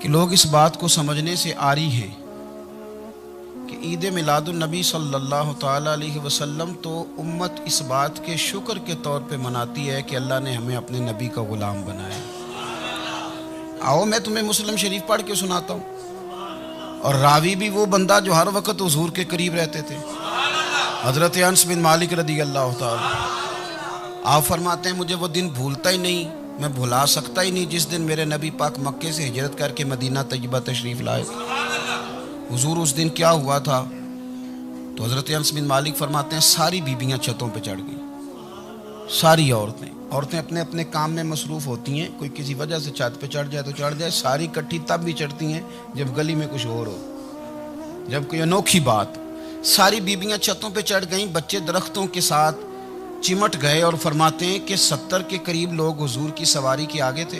कि लोग इस बात को समझने से आरी हैं कि ईद मिलादुन नबी सल्लल्लाहु ताला अलैहि वसल्लम तो उम्मत इस बात के शुक्र के तौर पे मनाती है कि अल्लाह ने हमें अपने नबी का ग़ुलाम बनाया। आओ मैं तुम्हें मुस्लिम शरीफ पढ़ के सुनाता हूँ। और रावी भी वो बंदा जो हर वक्त हुजूर के करीब रहते थे, हज़रत अनस बिन मालिक रदी अल्लाह ताला। आप फरमाते हैं मुझे वो दिन भूलता ही नहीं, मैं भुला सकता ही नहीं जिस दिन मेरे नबी पाक मक्के से हिजरत करके मदीना तैयबा तशरीफ़ लाए। हुजूर उस दिन क्या हुआ था, तो हज़रत अनस बिन मालिक फरमाते हैं सारी बीबियाँ छतों पे चढ़ गई। सारी औरतें अपने अपने काम में मसरूफ़ होती हैं, कोई किसी वजह से छत पे चढ़ जाए तो चढ़ जाए, सारी इकट्ठी तब भी चढ़ती हैं जब गली में कुछ और हो, जब कोई अनोखी बात। सारी बीबियाँ छतों पे चढ़ गईं, बच्चे दरख्तों के साथ चिमट गए और फरमाते हैं कि 70 के करीब लोग हुजूर की सवारी के आगे थे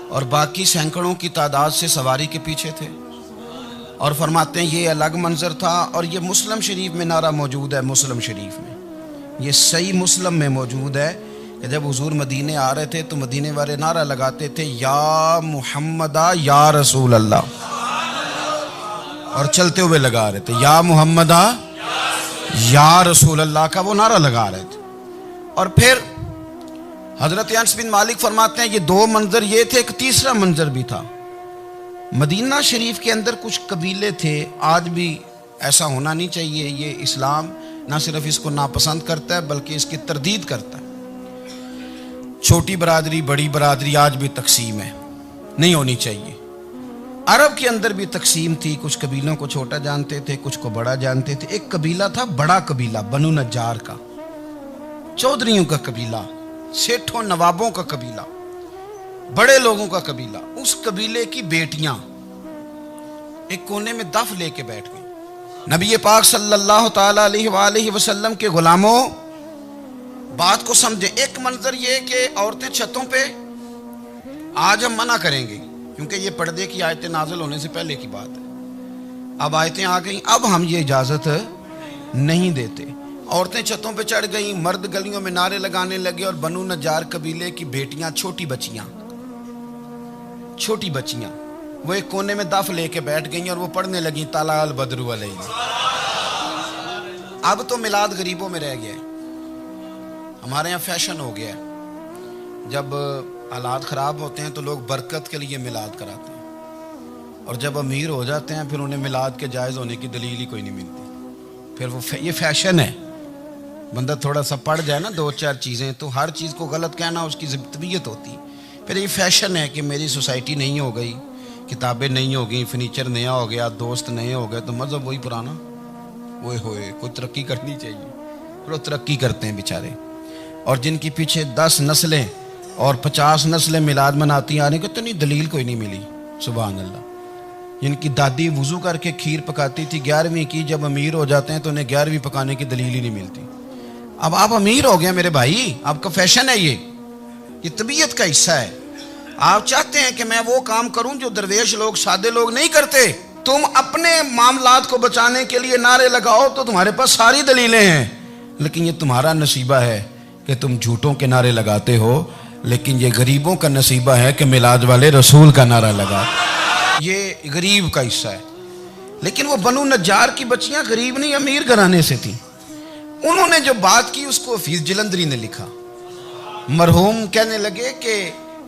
और बाकी सैकड़ों की तादाद से सवारी के पीछे थे। और फरमाते हैं ये अलग मंजर था। और ये मुस्लिम शरीफ में नारा मौजूद है, मुस्लिम शरीफ में, ये सही मुस्लिम में मौजूद है कि जब हुजूर मदीने आ रहे थे तो मदीने वाले नारा लगाते थे या मुहम्मदा या रसूल अल्लाह, और चलते हुए लगा रहे थे या मुहम्मदा या रसूल अल्लाह का वो नारा लगा रहे थे। और फिर हज़रत अनस बिन मालिक फरमाते हैं ये दो मंजर ये थे, एक तीसरा मंजर भी था। मदीना शरीफ के अंदर कुछ कबीले थे, आज भी ऐसा होना नहीं चाहिए। ये इस्लाम ना सिर्फ इसको नापसंद करता है बल्कि इसकी तरदीद करता है। छोटी बरादरी बड़ी बरादरी आज भी तकसीम है, नहीं होनी चाहिए। अरब के अंदर भी तकसीम थी, कुछ कबीलों को छोटा जानते थे, कुछ को बड़ा जानते थे। एक कबीला था बड़ा कबीला बनु नज्जार का, चौधरियों का कबीला, सेठों नवाबों का कबीला, बड़े लोगों का कबीला। उस कबीले की बेटियां एक कोने में दफ लेके बैठ गई। नबी पाक सल्लल्लाहु ताला अलैहि वसल्लम के गुलामों बात को समझे। एक मंजर ये कि औरतें छतों पे, आज हम मना करेंगे क्योंकि ये पर्दे की आयतें नाज़िल होने से पहले की बात है। अब आयतें आ गई, अब हम ये इजाज़त नहीं देते। औरतें छतों पे चढ़ गई, मर्द गलियों में नारे लगाने लगे और बनु नज्जार कबीले की बेटियां, छोटी बच्चियां वो एक कोने में दफ लेके बैठ गई और वो पढ़ने लगी ताला अल बद्रु अलैहि। अब तो मिलाद गरीबों में रह गया है, हमारे यहाँ फैशन हो गया है। जब हालात ख़राब होते हैं तो लोग बरकत के लिए मिलाद कराते हैं, और जब अमीर हो जाते हैं फिर उन्हें मिलाद के जायज़ होने की दलील ही कोई नहीं मिलती। फिर वो ये फैशन है। बंदा थोड़ा सा पढ़ जाए ना दो चार चीज़ें तो हर चीज़ को गलत कहना उसकी तबीयत होती। फिर ये फैशन है कि मेरी सोसाइटी नहीं हो गई, किताबें नहीं हो गई, फर्नीचर नया हो गया, दोस्त नए हो गए, तो मज़हब वही पुराना। वो होए कोई तरक्की करनी चाहिए, फिर वो तरक्की करते हैं बेचारे। और जिनकी पीछे 10 नस्लें और 50 नस्लें मिलाद मनाती आने को तो नहीं दलील कोई नहीं मिली। सुभान अल्लाह। जिनकी दादी वुज़ू करके खीर पकाती थी 11वीं की, जब अमीर हो जाते हैं तो उन्हें 11वीं पकाने की दलील ही नहीं मिलती। अब आप अमीर हो गए मेरे भाई, आपका फैशन है, ये तबीयत का हिस्सा है। आप चाहते हैं कि मैं वो काम करूं जो दरवेश लोग, सादे लोग नहीं करते। तुम अपने मामलात को बचाने के लिए नारे लगाओ तो तुम्हारे पास सारी दलीलें हैं, लेकिन ये तुम्हारा नसीबा है कि तुम झूठों के नारे लगाते हो। लेकिन ये गरीबों का नसीबा है कि मिलाद वाले रसूल का नारा लगा। ये गरीब का हिस्सा है। लेकिन वो बनु नज्जार की बच्चियां गरीब नहीं अमीर घराने से थी। उन्होंने जो बात की उसको हफीज जलंधरी ने लिखा। मरहूम कहने लगे कि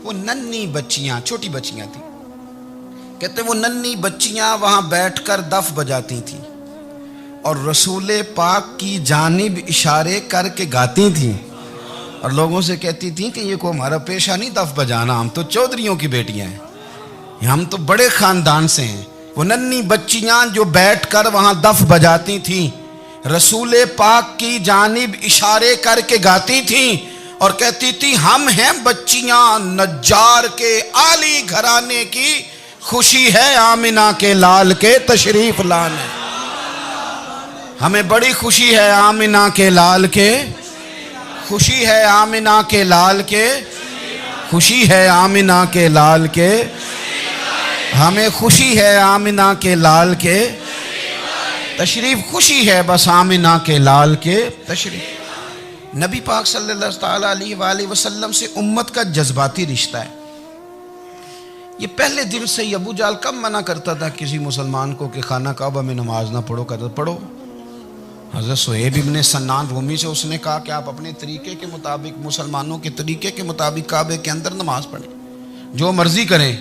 वो नन्ही बच्चियां, छोटी बच्चियां थी, कहते वो नन्ही बच्चियां वहां बैठकर दफ बजाती थी और रसूल पाक की जानिब इशारे करके गाती थी और लोगों से कहती थी कि ये को हमारा पेशा नहीं दफ बजाना, हम तो चौधरियों की बेटियां हैं, हम तो बड़े खानदान से हैं। वो नन्ही बच्चियां जो बैठकर वहां दफ बजाती थी, रसूल पाक की जानिब इशारे करके गाती थी और कहती थी हम हैं बच्चियां नज्जार के आली घराने की, खुशी है आमिना के लाल के तशरीफ लाने। हमें बड़ी खुशी है आमिना के लाल के, खुशी है आमिना के लाल के, खुशी है आमिना के लाल के, हमें खुशी है आमिना के लाल के तशरीफ, खुशी है बस आमिना के लाल के तशरीफ। नबी पाक सल्लल्लाहु अलैहि वसल्लम से उम्मत का जज्बाती रिश्ता है। ये पहले दिन से ही अबू जाल कब मना करता था किसी मुसलमान को कि खाना काबा में नमाज ना पढ़ो, कहता पढ़ो। हज़रत सुहैब इब्ने सन्नान रूमी से उसने कहा कि आप अपने तरीके के मुताबिक, मुसलमानों के तरीके के मुताबिक काबे के अंदर नमाज पढ़ें, जो मर्जी करें।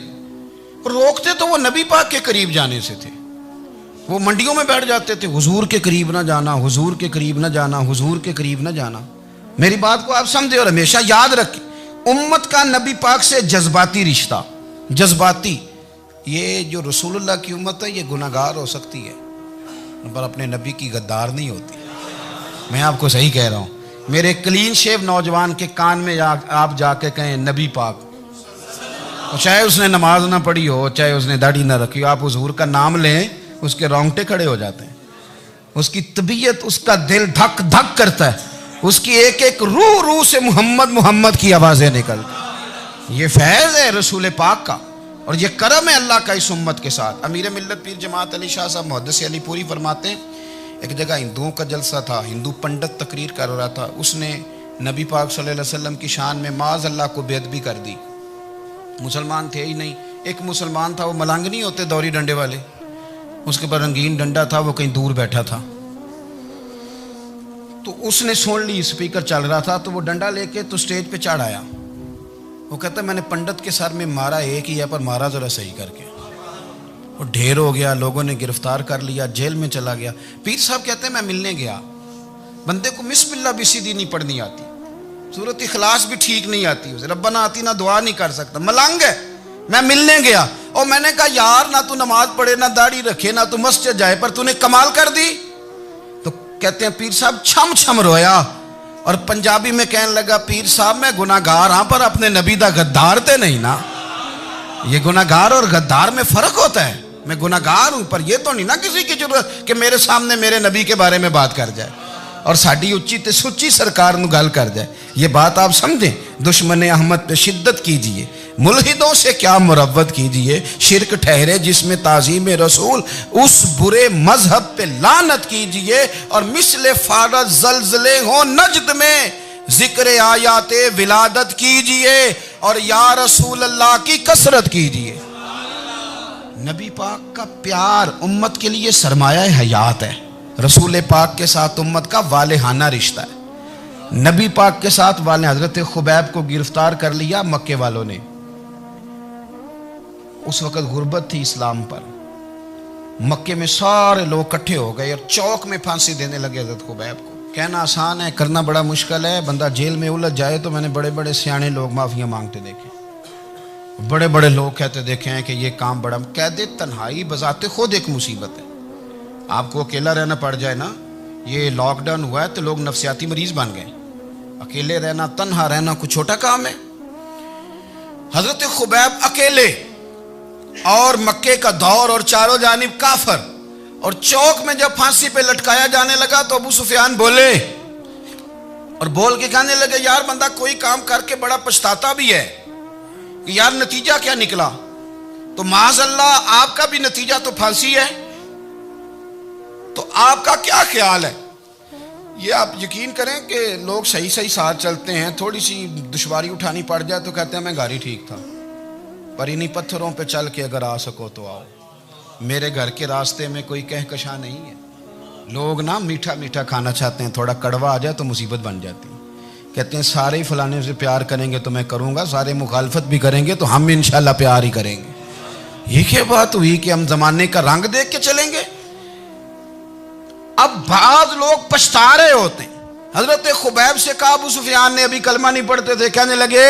रोकते तो वो नबी पाक के करीब जाने से थे। वो मंडियों में बैठ जाते थे, हुजूर के करीब ना जाना, हुजूर के करीब ना जाना, हुजूर के करीब ना जाना। मेरी बात को आप समझे और हमेशा याद रखें, उम्मत का नबी पाक से जज्बाती रिश्ता, जज्बाती, ये जो रसूलुल्लाह की उम्मत है ये गुनाहगार हो सकती है पर अपने नबी की गद्दार नहीं होती। मैं आपको सही कह रहा हूँ। मेरे क्लीन शेव नौजवान के कान में आप जाके कहें नबी पाक, चाहे उसने नमाज ना पढ़ी हो, चाहे उसने दाढ़ी ना रखी हो, आप हुजूर का नाम लें, उसके रोंगटे खड़े हो जाते हैं, उसकी तबीयत, उसका दिल धक धक करता है, उसकी एक एक रूह से मोहम्मद मोहम्मद की आवाज़ें निकलती। ये फैज़ है रसूल पाक का और ये करम है अल्लाह का इस उम्मत के साथ। अमीर मिल्लत पीर जमात अली शाह साहब मुहद्दिस अली पूरी फरमाते हैं, एक जगह हिंदुओं का जलसा था, हिंदू पंडित तकरीर कर रहा था, उसने नबी पाक सल्लल्लाहु अलैहि वसल्लम की शान में माज़ अल्लाह को बेअदबी कर दी। मुसलमान थे ही नहीं, एक मुसलमान था, वो मलंग नहीं होते दौरी डंडे वाले, उसके पर रंगीन डंडा था, वो कहीं दूर बैठा था। तो उसने सुन ली, स्पीकर चल रहा था, तो वो डंडा लेके तो स्टेज पे चढ़ आया। वो कहता मैंने पंडित के सर में मारा एक ही है, पर मारा ज़रा सही करके। वो ढेर हो गया, लोगों ने गिरफ्तार कर लिया, जेल में चला गया। पीर साहब कहते हैं मैं मिलने गया, बंदे को बिस्मिल्लाह भी सीधी नहीं पढ़नी आती, सूरत इखलास भी ठीक नहीं आती, उसे रब्बना आती ना दुआ नहीं कर सकता, मलंग है। मैं मिलने गया और मैंने कहा यार ना तू नमाज पढ़े, ना दाढ़ी रखे, ना तू मस्जिद जाए, पर तूने कमाल कर दी। तो कहते हैं पीर साहब छम छम रोया और पंजाबी में कहने लगा पीर साहब मैं गुनाहगार हाँ, पर अपने नबी दा गद्दार ते नहीं ना। ये गुनाहगार और गद्दार में फर्क होता है। मैं गुनाहगार हूं पर यह तो नहीं ना किसी की जरूरत कि मेरे सामने मेरे नबी के बारे में बात कर जाए और साड़ी उच्ची ते सुच्ची सरकार नु गल कर जाए। ये बात आप समझें। दुश्मन अहमद पे शिद्दत कीजिए, मुल्हिदों से क्या मुरव्वत कीजिए, शिरक ठहरे जिसमें ताज़ीम रसूल, उस बुरे मजहब पे लानत कीजिए और मिसले फारज जलजले हो नजद में जिक्र आयाते विलादत कीजिए और या रसूल अल्लाह की कसरत कीजिए। नबी पाक का प्यार उम्मत के लिए सरमाया हयात है। रसूल पाक के साथ उम्मत का वालेहाना रिश्ता है। नबी पाक के साथ वाले हजरत खुबैब को गिरफ्तार कर लिया मक्के वालों ने। उस वक्त गुर्बत थी इस्लाम पर। मक्के में सारे लोग इकट्ठे हो गए और चौक में फांसी देने लगे हजरत खुबैब को। कहना आसान है, करना बड़ा मुश्किल है। बंदा जेल में उलझ जाए तो मैंने बड़े बड़े सियाने लोग माफिया मांगते देखे, बड़े बड़े लोग कहते देखे हैं कि ये काम बड़ा। कैद तन्हाई बजाते खुद एक मुसीबत है। आपको अकेला रहना पड़ जाए ना, ये लॉकडाउन हुआ है तो लोग नफसियाती मरीज बन गए। अकेले रहना, तन्हा रहना कुछ छोटा काम है। हजरत खुबैब अकेले और मक्के का दौर और चारों जानिब काफर, और चौक में जब फांसी पे लटकाया जाने लगा तो अबू सुफियान बोले और बोल के कहने लगे यार बंदा कोई काम करके बड़ा पछताता भी है कि यार नतीजा क्या निकला। तो माज़अल्लाह आपका भी नतीजा तो फांसी है, तो आपका क्या ख्याल है। ये आप यकीन करें कि लोग सही सही साथ चलते हैं, थोड़ी सी दुश्वारी उठानी पड़ जाए तो कहते हैं मैं गाड़ी ठीक था, पर इन्हीं पत्थरों पे चल के अगर आ सको तो आओ। मेरे घर के रास्ते में कोई कहकशा नहीं है। लोग ना मीठा मीठा खाना चाहते हैं, थोड़ा कड़वा आ जाए तो मुसीबत बन जाती है। कहते हैं सारे ही फलाने से प्यार करेंगे तो मैं करूँगा, सारे मुखालफत भी करेंगे तो हम इंशाल्लाह प्यार ही करेंगे। ये क्या बात हुई कि हम जमाने का रंग देख के चलेंगे। अब बाज लोग पछता रहे होते हैं। हजरत खुबैब से कहा, अबू सुफियान ने अभी कलमा नहीं पढ़ते थे, कहने लगे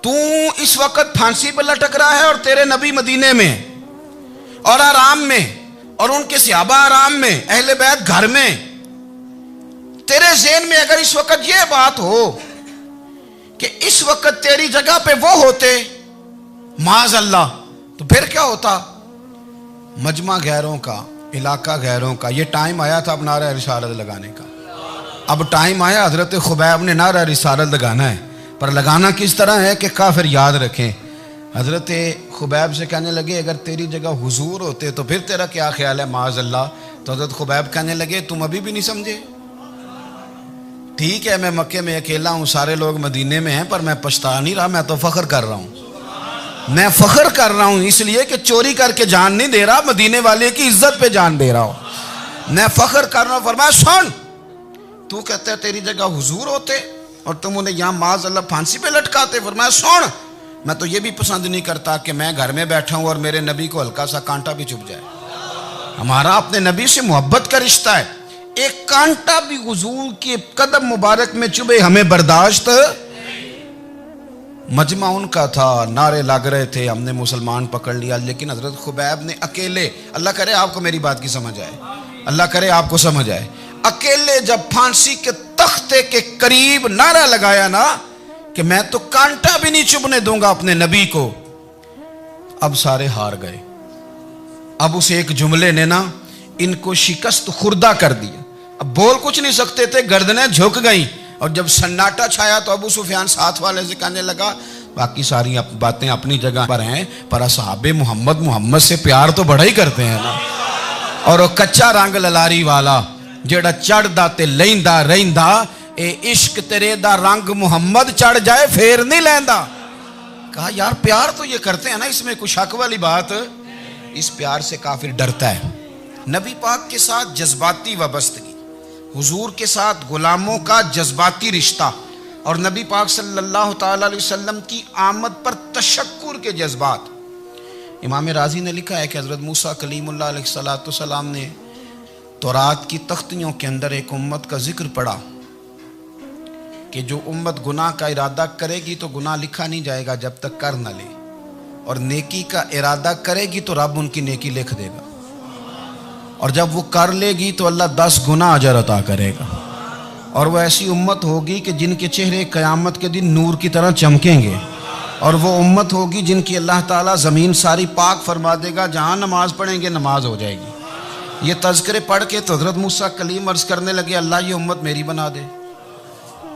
तू इस वक्त फांसी पर लटक रहा है और तेरे नबी मदीने में और आराम में और उनके सहाबा आराम में, अहले बैत घर में। तेरे ज़हन में अगर इस वक्त यह बात हो कि इस वक्त तेरी जगह पे वो होते माज़अल्लाह, तो फिर क्या होता। मजमा गैरों का, इलाका गैरों का, ये टाइम आया था अब नारा रिसालत लगाने का। अब टाइम आया हजरत खुबैब ने नारा रिसालत लगाना है, पर लगाना किस तरह है कि काफिर याद रखें। हजरत खुबैब से कहने लगे अगर तेरी जगह हुजूर होते तो फिर तेरा क्या ख्याल है माज़अल्लाह। तो हजरत खुबैब कहने लगे तुम अभी भी नहीं समझे। ठीक है मैं मक्के में अकेला हूँ, सारे लोग मदीने में हैं, पर मैं पछता नहीं रहा, मैं तो फख्र कर रहा हूँ। मैं फख्र कर रहा हूं इसलिए कि चोरी करके जान नहीं दे रहा, मदीने वाले की इज्जत पे जान दे रहा हूं। मैं फख्र कर रहा हूं। फरमाया सुन, तू कहता है तेरी जगह हुजूर होते और तुम उन्हें यहां माज अल्लाह फांसी पे लटकाते। फरमाया सुन, मैं तो ये भी पसंद नहीं करता कि मैं घर में बैठा हूं और मेरे नबी को हल्का सा कांटा भी चुभ जाए। हमारा अपने नबी से मोहब्बत का रिश्ता है, एक कांटा भी हुजूर के कदम मुबारक में चुभे हमें बर्दाश्त। मजमा उनका था, नारे लग रहे थे, हमने मुसलमान पकड़ लिया, लेकिन हजरत खुबैब ने अकेले, अल्लाह करे आपको मेरी बात की समझ आए, अल्लाह करे आपको समझ आए, अकेले जब फांसी के तख्ते के करीब नारा लगाया ना कि मैं तो कांटा भी नहीं चुभने दूंगा अपने नबी को, अब सारे हार गए। अब उस एक जुमले ने ना इनको शिकस्त खुर्दा कर दिया। अब बोल कुछ नहीं सकते थे, गर्दनें झुक गई। और जब सन्नाटा छाया तो अबू सुफियान साथ वाले से कहने लगा बाकी सारी बातें अपनी जगह पर हैं, पर असहाबे मोहम्मद से प्यार तो बड़ा ही करते हैं ना। और वो कच्चा रंग ललारी वाला जेड़ा चढ़दा ते लैंदा रहिंदा, ए इश्क तेरे दा रंग मुहम्मद चढ़ जाए फेर नहीं लैंदा। कहा यार प्यार तो ये करते हैं ना, इसमें कुछ शक वाली बात। इस प्यार से काफिर डरता है। नबी पाक के साथ जज्बाती वाबस्तगी, हुजूर के साथ गुलामों का जज्बाती रिश्ता, और नबी पाक सल्लल्लाहु ताला अलैहि वसल्लम की आमद पर तशक्कुर के जज्बात। इमाम राजी ने लिखा है कि हज़रत मूसा कलीमुल्लाह अलैहिस्सलाम ने तौरात की तख्तियों के अंदर एक उम्मत का जिक्र पढ़ा कि जो उम्मत गुनाह का इरादा करेगी तो गुनाह लिखा नहीं जाएगा जब तक कर न ले, और नेकी का इरादा करेगी तो रब उनकी नेकी लिख देगा, और जब वो कर लेगी तो अल्लाह 10 गुना अजर अता करेगा। और वह ऐसी उम्मत होगी कि जिनके चेहरे क़यामत के दिन नूर की तरह चमकेंगे, और वो उम्मत होगी जिनकी अल्लाह ताला ज़मीन सारी पाक फरमा देगा, जहाँ नमाज पढ़ेंगे नमाज हो जाएगी। ये तज़किरे पढ़ के तो हज़रत मूसा कलीम अर्ज़ करने लगे अल्लाह ये उम्मत मेरी बना दे।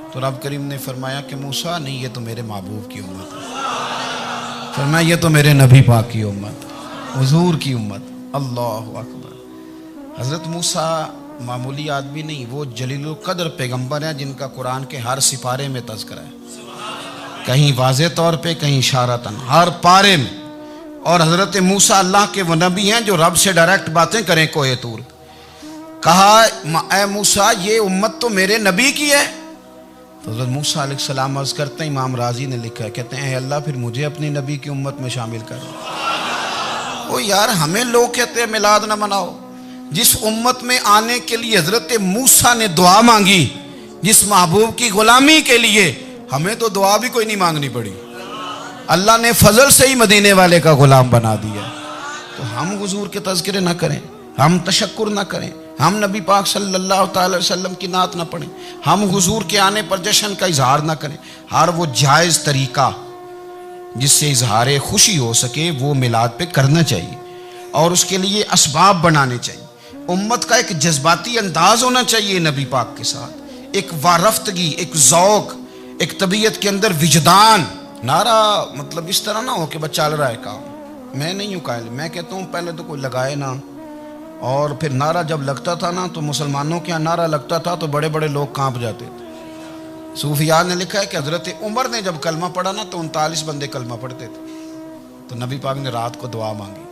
तो रब करीम ने फरमाया कि मूसा नहीं, ये तो मेरे महबूब की उम्मत है। फरमाया ये तो मेरे नबी पाक की उम्मत, हुजूर की उम्मत। अल्लाहु अकबर। हज़रत मूसा मामूली आदमी नहीं, वो जलीलुल कद्र पैगंबर हैं जिनका कुरान के हर सिपारे में तज़किरा है, कहीं वाज़े तौर पे कहीं इशारतन, हर पारे में। और हज़रत मूसा अल्लाह के वो नबी हैं जो रब से डायरेक्ट बातें करें कोहे तूर। कहा ए मूसा ये उम्मत तो मेरे नबी की है। तो हज़रत मूसा अलैहिस्सलाम अर्ज़ करते हैं, इमाम राजी ने लिखा है, कहते हैं अल्लाह फिर मुझे अपनी नबी की उम्मत में शामिल कर। ओ यार हमें लोग कहते हैं मिलाद ना मनाओ, जिस उम्मत में आने के लिए हज़रत मूसा ने दुआ मांगी, जिस महबूब की गुलामी के लिए, हमें तो दुआ भी कोई नहीं मांगनी पड़ी, अल्लाह ने फजल से ही मदीने वाले का गुलाम बना दिया। तो हम हुजूर के तज़किरे ना करें, हम तशक्कुर ना करें, हम नबी पाक सल्लल्लाहु अलैहि वसल्लम की नात ना पढ़ें, हम हुजूर के आने पर जश्न का इजहार ना करें। हर वो जायज़ तरीका जिससे इजहार खुशी हो सके वो मिलाद पे करना चाहिए, और उसके लिए असबाब बनाने चाहिए। उम्मत का एक जज्बाती अंदाज होना चाहिए नबी पाक के साथ, एक वारफ्तगी, एक ज़ौक़, एक तबीयत के अंदर विजदान। नारा मतलब इस तरह ना हो कि बस चल रहा है काम, मैं नहीं हूँ कायल। मैं कहता हूँ पहले तो कोई लगाए ना, और फिर नारा जब लगता था ना तो मुसलमानों के यहाँ नारा लगता था तो बड़े बड़े लोग कांप जाते थे। सूफिया ने लिखा है कि हज़रत उमर ने जब कलमा पढ़ा ना तो 39 बंदे कलमा पढ़ते थे। तो नबी पाक ने रात को दुआ मांगी,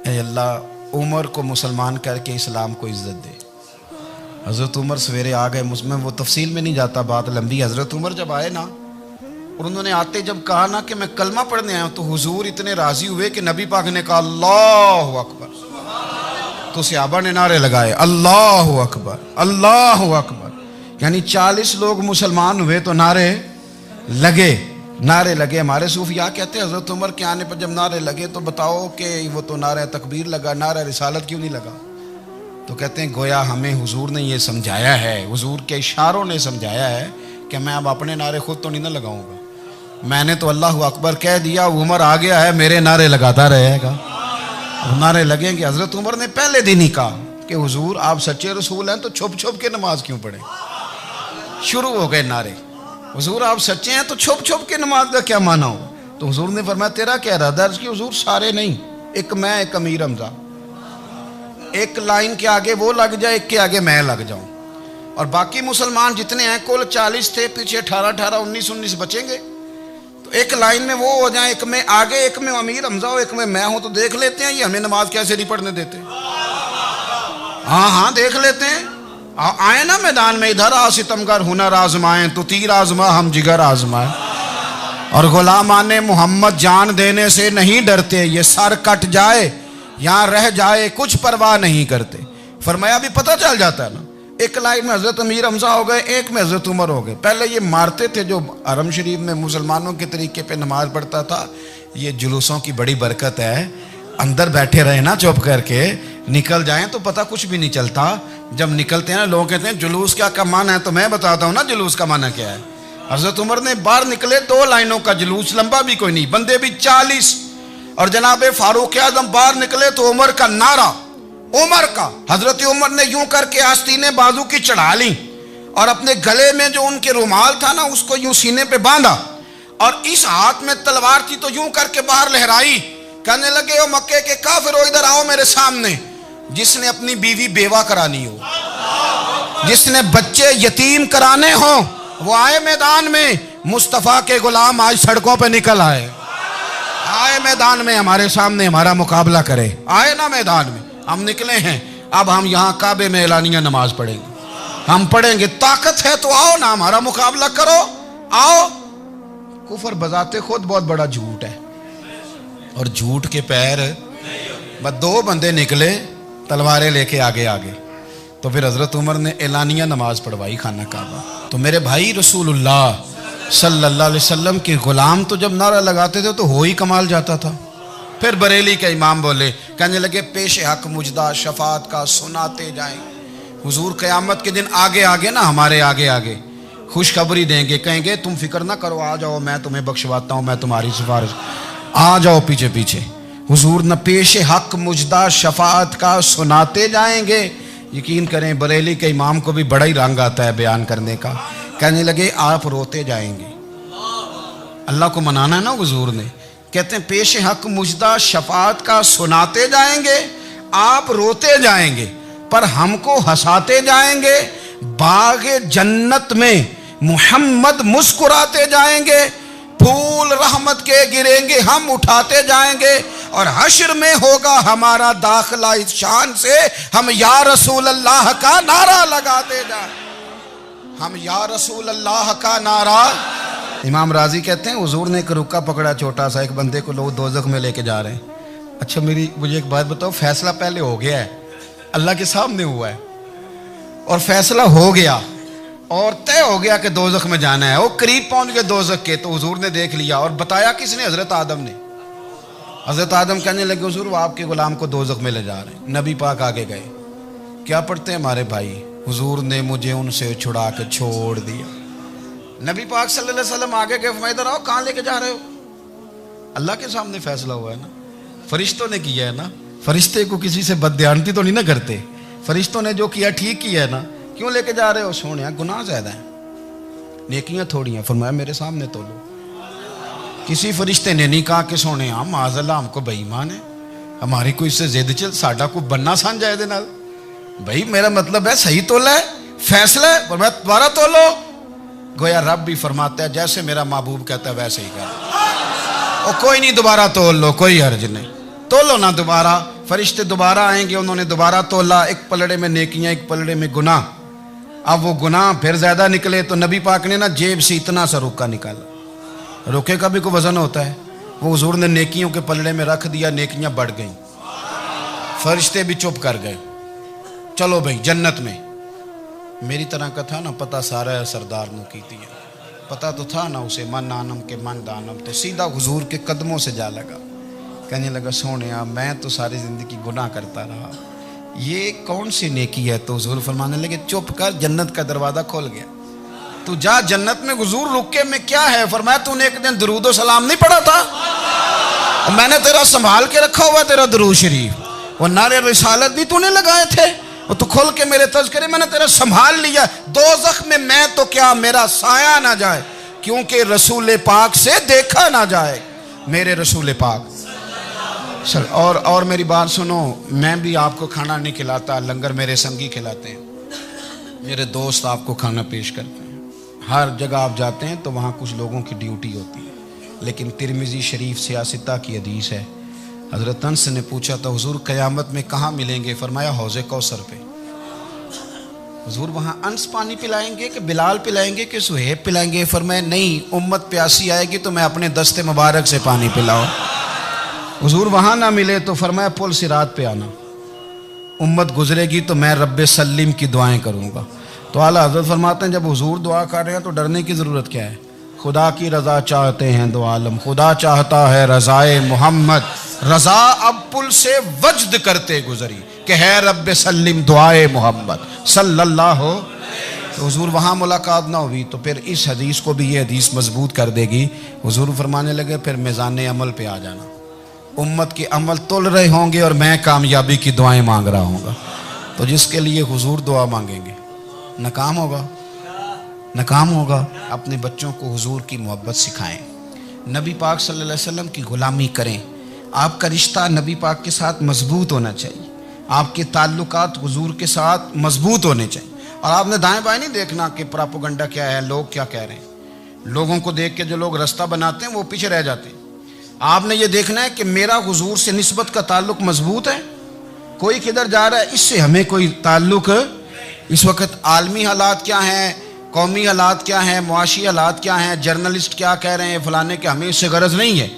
ऐ अल्लाह उमर को मुसलमान करके इस्लाम को इज्जत दे। हज़रत उमर सवेरे आ गए, मुझमें वो तफसील में नहीं जाता, बात लंबी। हज़रत उमर जब आए ना और उन्होंने आते जब कहा ना कि मैं कलमा पढ़ने आया हूँ, तो हुजूर इतने राजी हुए कि नबी पाक ने कहा अल्लाहु अकबर, तो सहाबा ने नारे लगाए अल्लाहु अकबर अल्लाहु अकबर। यानी 40 लोग मुसलमान हुए तो नारे लगे, नारे लगे। हमारे सूफिया कहते हैं हज़रत उमर के आने पर जब नारे लगे तो बताओ कि वो तो नारा तकबीर लगा, नारा रिसालत क्यों नहीं लगा? तो कहते हैं गोया हमें हुजूर ने ये समझाया है, हुजूर के इशारों ने समझाया है कि मैं अब अपने नारे खुद तो नहीं ना लगाऊंगा, मैंने तो अल्लाहु अकबर कह दिया, उमर आ गया है, मेरे नारे लगाता रहेगा। नारे लगेंगे। हज़रत उमर ने पहले दिन ही कहा कि हुजूर आप सच्चे रसूल हैं तो छुप छुप के नमाज क्यों पढ़ें। शुरू हो गए नारे, हुजूर आप सच्चे हैं तो छुप छुप के नमाज का क्या माना हो? तो हुजूर ने फरमाया तेरा क्या इरादा? अर्ज़ की हुजूर सारे नहीं, एक मैं एक अमीर हमजा, एक लाइन के आगे वो लग जाए, एक के आगे मैं लग जाऊं, और बाकी मुसलमान जितने हैं कुल 40 थे, पीछे 18-18 19-19 बचेंगे। तो एक लाइन में वो हो जाए, एक में आगे, एक में अमीर हमजा हो, एक में मैं हूं, तो देख लेते हैं ये हमें नमाज कैसे नहीं पढ़ने देते। हाँ हाँ देख लेते हैं। आए ना मैदान में, इधर आ सितमगर हुनर आजमाएं, तो तीर आजमा हम जिगर आजमाएं। और गुलामाने मोहम्मद जान देने से नहीं डरते, ये सर कट जाए यहाँ रह जाए कुछ परवाह नहीं करते। फरमाया भी पता चल जाता है ना, एक लाइन में हजरत अमीर हमजा हो गए, एक में हजरत उमर हो गए। पहले ये मारते थे, जो हरम शरीफ में मुसलमानों के तरीके पे नमाज पढ़ता था, ये जुलूसों की बड़ी बरकत है। अंदर बैठे रहे ना चुप करके, निकल जाएं तो पता कुछ भी नहीं चलता। जब निकलते हैं ना, लोग कहते हैं जुलूस क्या माना है, तो मैं बताता हूँ ना जुलूस का माना क्या है। हजरत उमर ने बाहर निकले, 2 लाइनों का जुलूस, लंबा भी कोई नहीं, बंदे भी 40। और जनाब फारूक आजम बाहर निकले तो उमर का नारा, उमर का, हजरत उमर ने यूं करके आस्तीने बाजू की चढ़ा ली और अपने गले में जो उनके रुमाल था ना उसको यूं सीने पे बांधा, और इस हाथ में तलवार थी तो यूं करके बाहर लहराई। कहने लगे, ओ मक्के के काफिरो इधर आओ मेरे सामने। जिसने अपनी बीवी बेवा करानी हो, जिसने बच्चे यतीम कराने हो, वो आए मैदान में। मुस्तफा के गुलाम आज सड़कों पे निकल आए, आए मैदान में हमारे सामने हमारा मुकाबला करे। आए ना मैदान में, हम निकले हैं। अब हम यहाँ काबे में एलानिया नमाज पढ़ेंगे, हम पढ़ेंगे। ताकत है तो आओ ना, हमारा मुकाबला करो, आओ। कुफर बजाते खुद बहुत बड़ा झूठ है, और झूठ के पैर बस 2 बंदे निकले तलवारें लेके आगे आगे। तो फिर हजरत उमर ने एलानिया नमाज पढ़वाई खाना काबा। तो मेरे भाई रसूलुल्लाह सल्लल्लाहु अलैहि वसल्लम के गुलाम तो जब नारा लगाते थे तो हो ही कमाल जाता था। फिर बरेली के इमाम बोले, कहने लगे, पेश हक मुजदा शफात का सुनाते जाएं। हुजूर क़यामत के दिन आगे आगे ना, हमारे आगे आगे खुशखबरी देंगे, कहेंगे तुम फिक्र ना करो, आ जाओ मैं तुम्हें बख्शवाता हूँ, मैं तुम्हारी सिफारिश, आ जाओ पीछे पीछे। हुजूर न पेश हक मुजदा शफात का सुनाते जाएंगे। यकीन करें बरेली के इमाम को भी बड़ा ही रंग आता है बयान करने का। कहने लगे, आप रोते जाएंगे। अल्लाह को मनाना है ना हुजूर ने। कहते हैं पेश हक मुजदा शफात का सुनाते जाएंगे, आप रोते जाएंगे, पर हमको हंसाते जाएंगे। बागे जन्नत में मुहम्मद मुस्कुराते जाएंगे, फूल रहमत के गिरेंगे, हम उठाते जाएंगे। और हश्र में होगा हमारा दाखिला इस शान से, हम या रसूल अल्लाह का नारा लगाते जाए, हम या रसूल अल्लाह का नारा। इमाम राजी कहते हैं, हुजूर ने एक रुक्का पकड़ा छोटा सा, एक बंदे को लोग दोज़ख में लेके जा रहे हैं। अच्छा मुझे एक बात बताओ, फैसला पहले हो गया है, अल्लाह के सामने हुआ है, और फैसला हो गया और तय हो गया कि दोज़ख में जाना है। वो करीब पहुंच गए दोज़ख के, तो हुजूर ने देख लिया। और बताया किसने? हजरत आदम ने। हजरत आदम कहने लगे, हुजूर वो आपके गुलाम को दोज़ख में ले जा रहे हैं। नबी पाक आगे गए, क्या पढ़ते हैं हमारे भाई? हुजूर ने मुझे उनसे छुड़ा के छोड़ दिया। नबी पाक सल्लल्लाहु अलैहि वसल्लम आगे गए, फरमाया इधर आओ, कहाँ लेके जा रहे हो? अल्लाह के सामने फैसला हुआ है ना, फरिश्तों ने किया है ना। फरिश्ते को किसी से बददियानती तो नहीं ना करते, फरिश्तों ने जो किया ठीक किया है ना। क्यों लेके जा रहे हो? सोने गुनाह ज्यादा है, नेकियां थोड़ी हैं। फरमाया मेरे सामने तोलो। किसी फरिश्ते ने नहीं कहा कि सोने माज़अल्लाह हमको बेईमान है, हमारी कोई इससे जिद चल, साडा को बनना सान जाए दे नाल। भाई मेरा मतलब है सही तोला है, फैसला है, फरमाया दोबारा तोलो। गोया रब भी फरमाता है जैसे मेरा महबूब कहता है वैसे ही कर। और कोई नहीं, दोबारा तोल लो, कोई हर्ज नहीं, तोलो ना दोबारा। फरिश्ते दोबारा आएंगे, उन्होंने दोबारा तोला, एक पलड़े में नेकियां, एक पलड़े में गुनाह। अब वो गुनाह फिर ज्यादा निकले तो नबी पाक ने ना जेब से इतना सा रुक्का निकाला। रुके का भी कोई वजन होता है, वो हुजूर ने नेकियों के पलड़े में रख दिया, नेकियां बढ़ गई, फरिश्ते भी चुप कर गए। चलो भाई जन्नत में। मेरी तरह का था ना, पता सारा सरदार ने की थी, पता तो था ना उसे, मन आनम के मन दानम। तो सीधा हुजूर के कदमों से जा लगा, कहने लगा सोने मैं तो सारी जिंदगी गुनाह करता रहा, ये कौन सी नेकी है? तो हुजूर फरमाने लगे चुप कर, जन्नत का दरवाजा खोल गया, तू जा जन्नत में। हुजूर रुके में क्या है? फरमाया तूने एक दिन दरूद सलाम नहीं पढ़ा था, और मैंने तेरा संभाल के रखा हुआ तेरा दरूद शरीफ, वो नारे रिसालत भी तूने लगाए थे, वो तू खोल के मेरे तज़किरे मैंने तेरा संभाल लिया। दोज़ख में मैं तो क्या, मेरा साया ना जाए, क्योंकि रसूल पाक से देखा ना जाए, मेरे रसूल पाक। और मेरी बात सुनो, मैं भी आपको खाना नहीं खिलाता, लंगर मेरे संगी खिलाते हैं, मेरे दोस्त आपको खाना पेश करते हैं। हर जगह आप जाते हैं तो वहाँ कुछ लोगों की ड्यूटी होती है, लेकिन तिरमिज़ी शरीफ सियासिता की हदीस है। हज़रत अनस ने पूछा था हुजूर क़यामत में कहाँ मिलेंगे? फरमाया हौज़े कौसर पे। हुजूर वहाँ अनस पानी पिलाएंगे कि बिलाल पिलाएंगे कि सुहेब पिलाएंगे? फरमाया नहीं, उम्मत प्यासी आएगी तो मैं अपने दस्ते मुबारक से पानी पिलाऊं। हुजूर वहाँ ना मिले तो फरमाया पुल सिरात पे आना, उम्मत गुजरेगी तो मैं रब्बे सल्लिम की दुआएं करूँगा। तो आला हज़रत फरमाते हैं जब हुजूर दुआ कर रहे हैं तो डरने की ज़रूरत क्या है? खुदा की रज़ा चाहते हैं दो आलम, खुदा चाहता है रज़ाए मोहम्मद, रज़ा अब पुल से वज्द करते गुजरी कि है रब्बे सल्लिम दुआए मोहम्मद सल्लल्लाहु। तो हुजूर वहाँ मुलाकात ना हुई तो फिर इस हदीस को भी ये हदीस मजबूत कर देगी। हुजूर फरमाने लगे फिर मिज़ान अमल पे आ जाना, उम्मत के अमल तुल रहे होंगे और मैं कामयाबी की दुआएं मांग रहा हूँगा। तो जिसके लिए हुजूर दुआ मांगेंगे नाकाम होगा, नाकाम होगा। अपने बच्चों को हुजूर की मोहब्बत सिखाएं, नबी पाक सल्लल्लाहु अलैहि वसल्लम की गुलामी करें। आपका रिश्ता नबी पाक के साथ मजबूत होना चाहिए, आपके ताल्लुकात हुजूर के साथ मजबूत होने चाहिए। और आपने दाएं बाएं नहीं देखना कि प्रोपेगेंडा क्या है, लोग क्या कह रहे हैं। लोगों को देख के जो लोग रास्ता बनाते हैं वो पीछे रह जाते हैं। आपने ये देखना है कि मेरा हुजूर से निस्बत का ताल्लुक मजबूत है, कोई किधर जा रहा है इससे हमें कोई ताल्लुक। इस वक्त आलमी हालात क्या हैं, कौमी हालात क्या हैं, मुआशी हालात क्या हैं, जर्नलिस्ट क्या कह रहे हैं फलाने के, हमें इससे गरज नहीं है।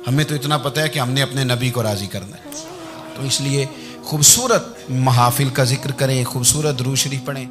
हमें तो इतना पता है कि हमने अपने नबी को राज़ी करना है। तो इसलिए खूबसूरत महाफिल का जिक्र करें, खूबसूरत दुरूद शरीफ पढ़ें।